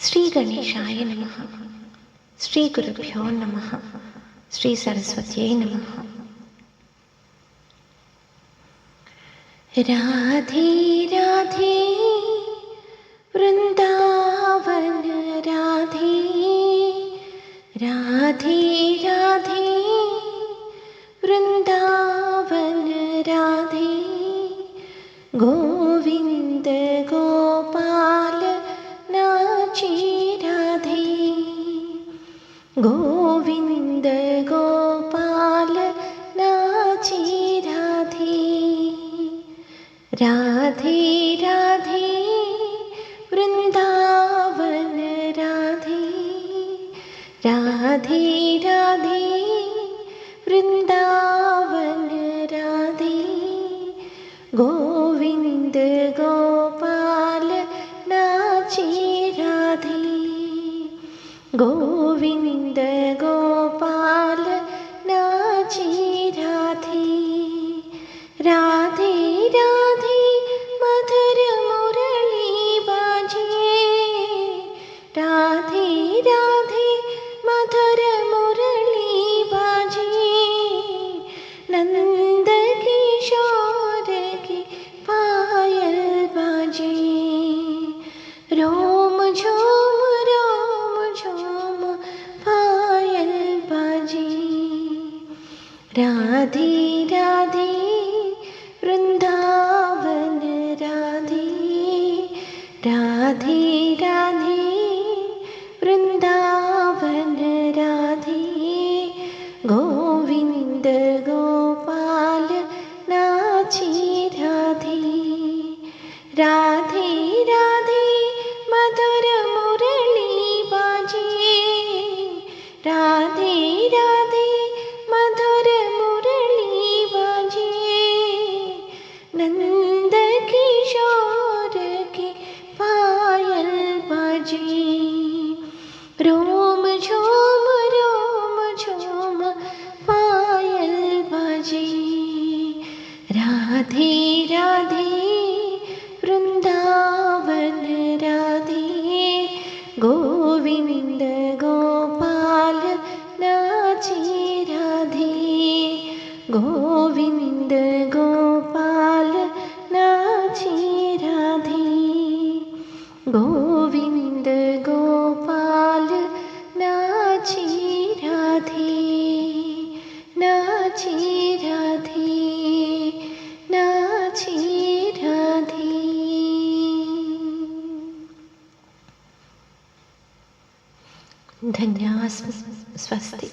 श्री गणेशाय नमः। श्री गुरुभ्यो नमः। श्री सरस्वत्यै नमः। राधे राधे वृंदावन राधे, राधे राधे वृंदावन राधे, गोविंद गोपाल नाची राधे, गोविंद गोपाल नाची राधे, राधे राधे वृंदावन राधे, राधे राधे वृंदावन राधे, गोविंद गोपाल नाची राधे, गोविंद गोपाल नाची राधे, राधे राधे मधुर मुरली बाजे, राधे राधे मधुर मुरली बाजे, नंद किशोर की पायल बाजे, रोम झूम पायल बाजे, राधे राधे वृंदावन राधे, राधे राधे वृंदावन राधे, गोविंद गोपाल नाची राधे, राधे राधे मधुर मुरली बाजे, राधे राधे मधुर मुरली बाजे, नंद किशोर की पायल बाजे, रोम झूम पायल बाजे, राधे राधे वृंदावन राधे, गोविंद गोपाल नाची राधे, गोविंद गोपाल नाची राधे, गोविंद गोपाल नाची राधे, नाची राधे, नाची राधे। धन्यवाद। स्वस्ति।